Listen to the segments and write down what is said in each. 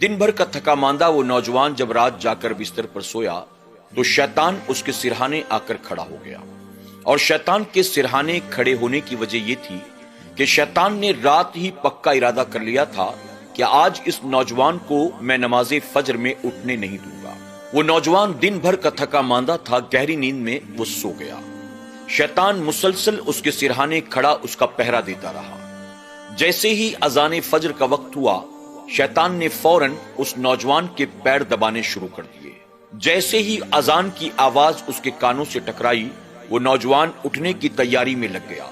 दिन भर का थका मांदा वो नौजवान जब रात जाकर बिस्तर पर सोया तो शैतान उसके सिरहाने आकर खड़ा हो गया। और शैतान के सिरहाने खड़े होने की वजह यह थी कि शैतान ने रात ही पक्का इरादा कर लिया था कि आज इस नौजवान को मैं नमाज़े फजर में उठने नहीं दूंगा। वो नौजवान दिन भर का थका मांदा था, गहरी नींद में वो सो गया। शैतान मुसलसल उसके सिरहाने खड़ा उसका पहरा देता रहा। जैसे ही अजान फजर का वक्त हुआ, शैतान ने फौरन उस नौजवान के पैर दबाने शुरू कर दिए। जैसे ही अजान की आवाज उसके कानों से टकराई, वो नौजवान उठने की तैयारी में लग गया।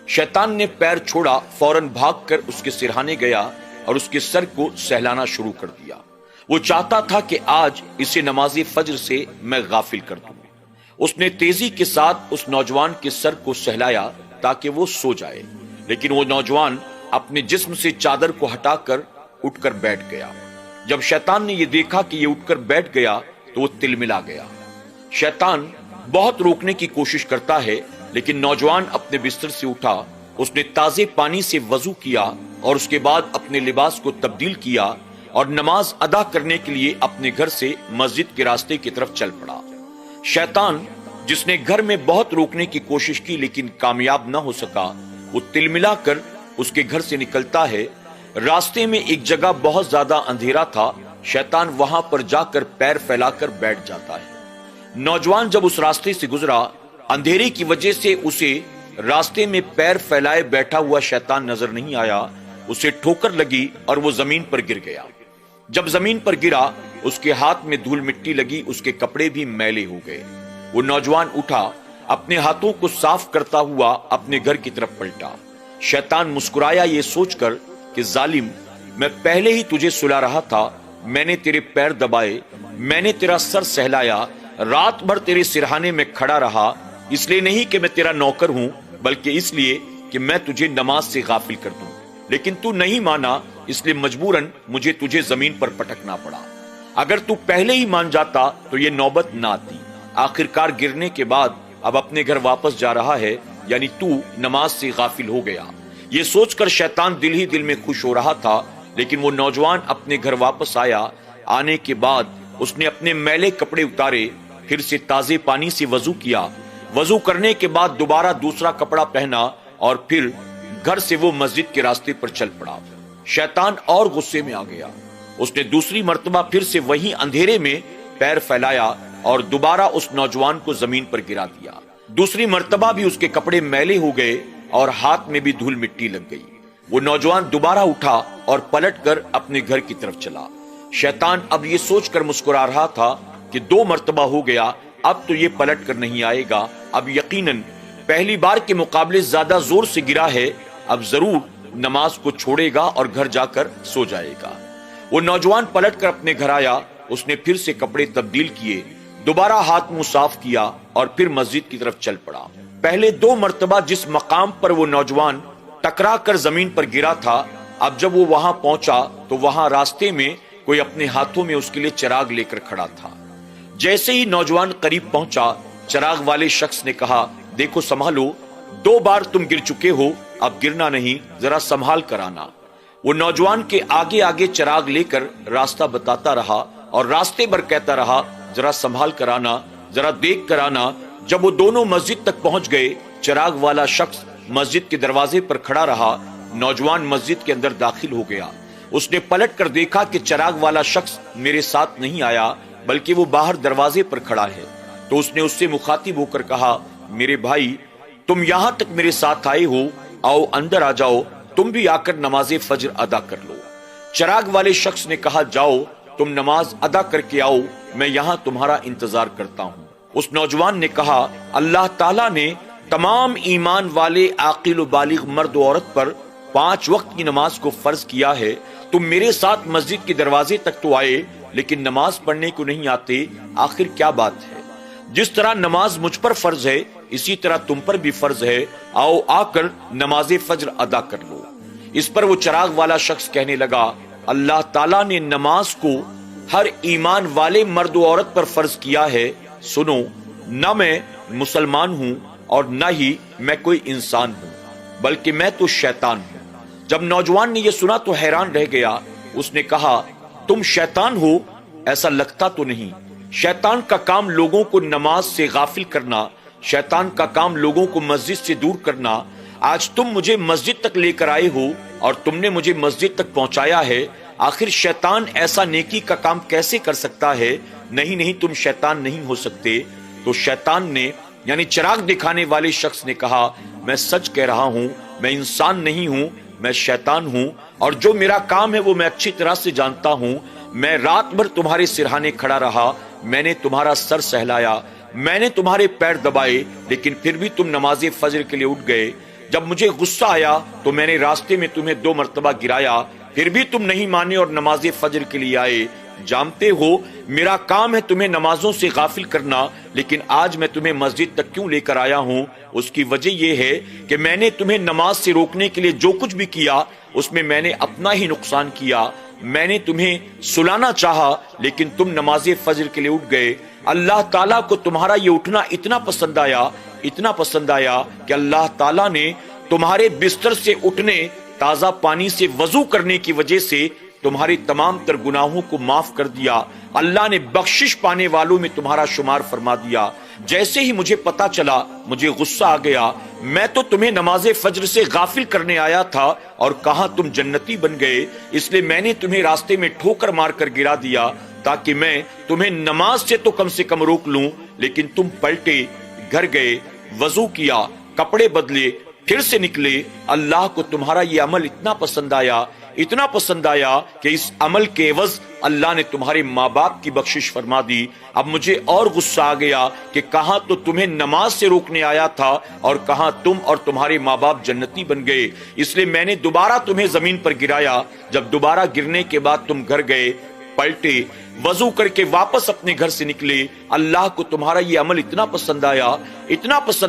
शैतान ने पैर छोड़ा, फौरन भागकर उसके सिरहाने गया और उसके सर को सहलाना शुरू कर दिया। वो चाहता था कि आज इसे नमाज़े फजर से मैं गाफिल कर दूं। उसने तेजी के साथ उस नौजवान के सर को सहलाया ताकि वो सो जाए, लेकिन वो नौजवान अपने जिस्म से चादर को हटाकर उठकर बैठ गया। जब शैतान ने यह देखा कि ये उठकर बैठ गया तो वो तिलमिला गया। शैतान बहुत रोकने की कोशिश करता है, लेकिन नौजवान अपने बिस्तर से उठा। उसने ताजे पानी से वजू किया और उसके बाद अपने लिबास को तब्दील किया और नमाज अदा करने के लिए अपने घर से मस्जिद के रास्ते की तरफ चल पड़ा। शैतान, जिसने घर में बहुत रोकने की कोशिश की लेकिन कामयाब न हो सका, वो तिलमिला कर उसके घर से निकलता है। रास्ते में एक जगह बहुत ज्यादा अंधेरा था। शैतान वहां पर जाकर पैर फैलाकर बैठ जाता है। नौजवान जब उस रास्ते से गुजरा, अंधेरे की वजह से उसे रास्ते में पैर फैलाए बैठा हुआ शैतान नजर नहीं आया। उसे ठोकर लगी और वो जमीन पर गिर गया। जब जमीन पर गिरा, उसके हाथ में धूल मिट्टी लगी, उसके कपड़े भी मैले हो गए। वो नौजवान उठा, अपने हाथों को साफ करता हुआ अपने घर की तरफ पलटा। शैतान मुस्कुराया ये सोचकर कि जालिम, मैं पहले ही तुझे सुला रहा था। मैंने तेरे पैर दबाए, मैंने तेरा सर सहलाया, रात भर तेरे सिरहाने में खड़ा रहा, इसलिए नहीं कि मैं तेरा नौकर हूं, बल्कि इसलिए कि मैं तुझे नमाज से गाफिल कर दूं। लेकिन तू नहीं माना, इसलिए मजबूरन मुझे तुझे जमीन पर पटकना पड़ा। अगर तू पहले ही मान जाता तो ये नौबत ना आती। आखिरकार गिरने के बाद अब अपने घर वापस जा रहा है, यानी तू नमाज से गाफिल हो गया। ये सोचकर शैतान दिल ही दिल में खुश हो रहा था। लेकिन वो नौजवान अपने घर वापस आया। आने के बाद उसने अपने मैले कपड़े उतारे, फिर से ताजे पानी से वजू किया। वजू करने के बाद दोबारा दूसरा कपड़ा पहना और फिर घर से वो मस्जिद के रास्ते पर चल पड़ा। शैतान और गुस्से में आ गया। उसने दूसरी मर्तबा फिर से वही अंधेरे में पैर फैलाया और दोबारा उस नौजवान को जमीन पर गिरा दिया। दूसरी मर्तबा भी उसके कपड़े मैले हो गए और हाथ में भी धूल मिट्टी लग गई। वो नौजवान दोबारा उठा और पलटकर अपने घर की तरफ चला। शैतान अब ये सोचकर मुस्कुरा रहा था कि 2 मर्तबा हो गया, अब तो ये पलट कर नहीं आएगा। अब यकीनन पहली बार के मुकाबले ज्यादा जोर से गिरा है, अब जरूर नमाज को छोड़ेगा और घर जाकर सो जाएगा। वो नौजवान पलटकर अपने घर आया। उसने फिर से कपड़े तब्दील किए, दोबारा हाथ मुंह साफ किया और फिर मस्जिद की तरफ चल पड़ा। पहले 2 मर्तबा जिस मकाम पर वो नौजवान टकरा कर जमीन पर गिरा था, अब जब वो वहां पहुंचा तो वहां रास्ते में कोई अपने हाथों में उसके लिए चिराग लेकर खड़ा था। जैसे ही नौजवान करीब पहुंचा, चिराग वाले शख्स ने कहा, देखो संभालो, 2 बार तुम गिर चुके हो, अब गिरना नहीं, जरा संभाल कर आना। वो नौजवान के आगे आगे चिराग लेकर रास्ता बताता रहा और रास्ते भर कहता रहा, जरा संभाल कर आना, जरा देख कर आना। जब वो दोनों मस्जिद तक पहुंच गए, चिराग वाला शख्स मस्जिद के दरवाजे पर खड़ा रहा। नौजवान मस्जिद के अंदर दाखिल हो गया। उसने पलट कर देखा कि चिराग वाला शख्स मेरे साथ नहीं आया, बल्कि वो बाहर दरवाजे पर खड़ा है। तो उसने उससे मुखातिब होकर कहा, मेरे भाई, तुम यहां तक मेरे साथ आए हो, आओ अंदर आ जाओ, तुम भी आकर नमाज फजर अदा कर लो। चिराग वाले शख्स ने कहा, जाओ तुम नमाज अदा करके आओ, मैं यहां तुम्हारा इंतजार करता हूं। उस नौजवान ने कहा, अल्लाह ताला ने तमाम ईमान वाले आकिल व बालिग मर्द औरत पर 5 वक्त की नमाज को फर्ज किया है। तुम मेरे साथ मस्जिद के दरवाजे तक तो आए, लेकिन नमाज पढ़ने को नहीं आते, आखिर क्या बात है? जिस तरह नमाज मुझ पर फर्ज है, इसी तरह तुम पर भी फर्ज है, आओ आकर नमाज फजर अदा कर लो। इस पर वो चिराग वाला शख्स कहने लगा, अल्लाह ताला ने नमाज को हर ईमान वाले मर्द औरत पर फर्ज किया है। सुनो, न मैं मुसलमान हूं और न ही मैं कोई इंसान हूं, बल्कि मैं तो शैतान हूं। जब नौजवान ने यह सुना तो हैरान रह गया। उसने कहा, تم شیطان ہو ایسا لگتا تو نہیں. شیطان کا کام لوگوں کو نماز سے غافل کرنا، شیطان کا کام لوگوں کو مسجد سے دور کرنا. آج تم مجھے مسجد تک لے کر آئے ہو اور تم نے مجھے مسجد تک پہنچایا ہے. آخر شیطان ایسا نیکی کا کام کیسے کر سکتا ہے؟ نہیں، تم شیطان نہیں ہو سکتے. تو شیطان نے یعنی چراغ دکھانے والے شخص نے کہا میں سچ کہہ رہا ہوں، میں انسان نہیں ہوں، میں شیطان ہوں، اور جو میرا کام ہے وہ میں اچھی طرح سے جانتا ہوں. میں رات بھر تمہارے سرہانے کھڑا رہا، میں نے تمہارا سر سہلایا، میں نے تمہارے پیر دبائے، لیکن پھر بھی تم نماز فجر کے لیے اٹھ گئے. جب مجھے غصہ آیا تو میں نے راستے میں تمہیں 2 مرتبہ گرایا، پھر بھی تم نہیں مانے اور نماز فجر کے لیے آئے. جانتے ہو میرا کام ہے تمہیں نمازوں سے غافل کرنا، لیکن آج میں تمہیں مسجد تک کیوں لے کر آیا ہوں؟ اس کی وجہ یہ ہے کہ میں نے تمہیں نماز سے روکنے کے لیے جو کچھ بھی کیا اس میں میں نے اپنا ہی نقصان کیا. میں نے تمہیں سلانا چاہا لیکن تم نماز فجر کے لیے اٹھ گئے. اللہ تعالیٰ کو تمہارا یہ اٹھنا اتنا پسند آیا کہ اللہ تعالیٰ نے تمہارے بستر سے اٹھنے، تازہ پانی سے وضو کرنے کی وجہ سے تمہاری تمام تر گناہوں کو معاف کر دیا. اللہ نے بخشش پانے والوں میں تمہارا شمار فرما دیا. جیسے ہی مجھے پتا چلا مجھے غصہ آ گیا. میں تو تمہیں نماز فجر سے غافل کرنے آیا تھا اور کہاں تم جنتی بن گئے. اس لیے میں نے تمہیں راستے میں ٹھوکر مار کر گرا دیا تاکہ میں تمہیں نماز سے تو کم سے کم روک لوں. لیکن تم پلٹے، گھر گئے، وضو کیا، کپڑے بدلے، پھر سے نکلے. اللہ کو تمہارا یہ عمل اتنا پسند آیا کہ اس عمل کے عوض اللہ نے تمہارے ماں باپ کی بخشش فرما دی. اب مجھے اور غصہ آ گیا کہ کہاں تو تمہیں نماز سے روکنے آیا تھا اور کہاں تم اور تمہارے ماں باپ جنتی بن گئے. اس لیے میں نے دوبارہ تمہیں زمین پر گرایا. جب دوبارہ گرنے کے بعد تم گھر گئے، پلٹے، وضو کر کے واپس اپنے گھر سے نکلے. اللہ کو تمہارا یہ عمل اتنا پسند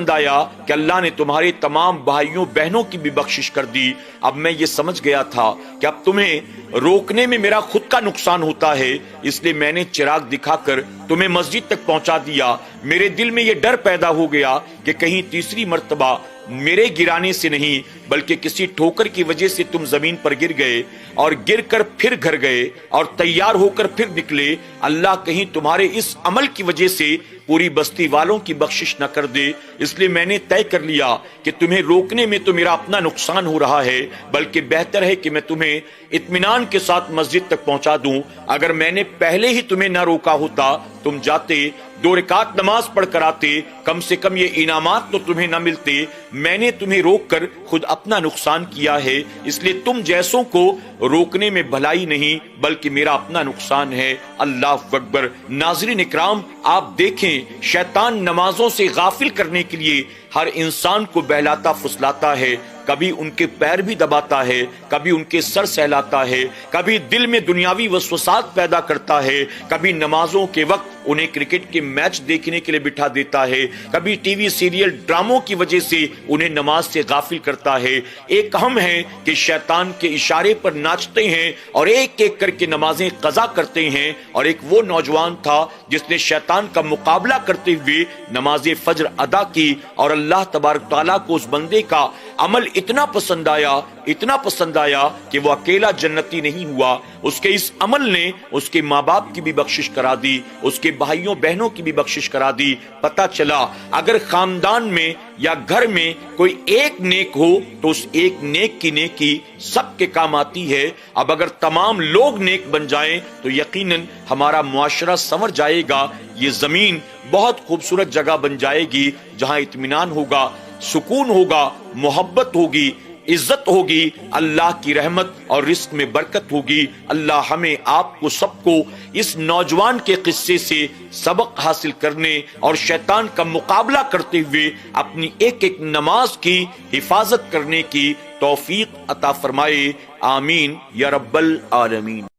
آیا کہ اللہ نے تمہارے تمام بھائیوں بہنوں کی بھی بخشش کر دی. اب میں یہ سمجھ گیا تھا کہ اب تمہیں روکنے میں میرا خود کا نقصان ہوتا ہے، اس لیے میں نے چراغ دکھا کر تمہیں مسجد تک پہنچا دیا. میرے دل میں یہ ڈر پیدا ہو گیا کہ کہیں تیسری مرتبہ میرے گرانے سے نہیں بلکہ کسی ٹھوکر کی وجہ سے تم زمین پر گر گئے اور گر کر پھر گھر گئے اور تیار ہو کر پھر نکلے. اللہ کہیں تمہارے اس عمل کی وجہ سے پوری بستی والوں کی بخشش نہ کر دے. اس لیے میں نے طے کر لیا کہ تمہیں روکنے میں تو میرا اپنا نقصان ہو رہا ہے، بلکہ بہتر ہے کہ میں تمہیں اطمینان کے ساتھ مسجد تک پہنچا دوں. اگر میں نے پہلے ہی تمہیں نہ روکا ہوتا تم جاتے 2 رکعت نماز پڑھ کر آتے، کم سے کم یہ انعامات تو تمہیں نہ ملتے. میں نے تمہیں روک کر خود اپنا نقصان کیا ہے، اس لیے تم جیسوں کو روکنے میں بھلائی نہیں بلکہ میرا اپنا نقصان ہے. اللہ اکبر. ناظرین اکرام، آپ دیکھیں شیطان نمازوں سے غافل کرنے کے لیے ہر انسان کو بہلاتا پھسلاتا ہے. کبھی ان کے پیر بھی دباتا ہے، کبھی ان کے سر سہلاتا ہے، کبھی دل میں دنیاوی وسوسات پیدا کرتا ہے، کبھی نمازوں کے وقت انہیں کرکٹ کے میچ دیکھنے کے لیے بٹھا دیتا ہے، کبھی ٹی وی سیریل ڈراموں کی وجہ سے انہیں نماز سے غافل کرتا ہے. ایک ہم ہیں کہ شیطان کے اشارے پر ناچتے ہیں اور ایک ایک کر کے نمازیں قضا کرتے ہیں، اور ایک وہ نوجوان تھا جس نے شیطان کا مقابلہ کرتے ہوئے نماز فجر ادا کی، اور اللہ تبارک تعالیٰ کو اس بندے کا عمل اتنا پسند آیا کہ وہ اکیلا جنتی نہیں ہوا. اس کے اس عمل نے اس کے ماں باپ کی بھی بخشش کرا دی، اس کے بھائیوں بہنوں کی بھی بخشش کرا دی. پتہ چلا اگر خاندان میں یا گھر میں کوئی ایک نیک ہو تو اس ایک نیک کی نیکی سب کے کام آتی ہے. اب اگر تمام لوگ نیک بن جائیں تو یقیناً ہمارا معاشرہ سنور جائے گا. یہ زمین بہت خوبصورت جگہ بن جائے گی جہاں اطمینان ہوگا، سکون ہوگا، محبت ہوگی، عزت ہوگی، اللہ کی رحمت اور رزق میں برکت ہوگی. اللہ ہمیں آپ کو سب کو اس نوجوان کے قصے سے سبق حاصل کرنے اور شیطان کا مقابلہ کرتے ہوئے اپنی ایک ایک نماز کی حفاظت کرنے کی توفیق عطا فرمائے. آمین یا رب العالمین.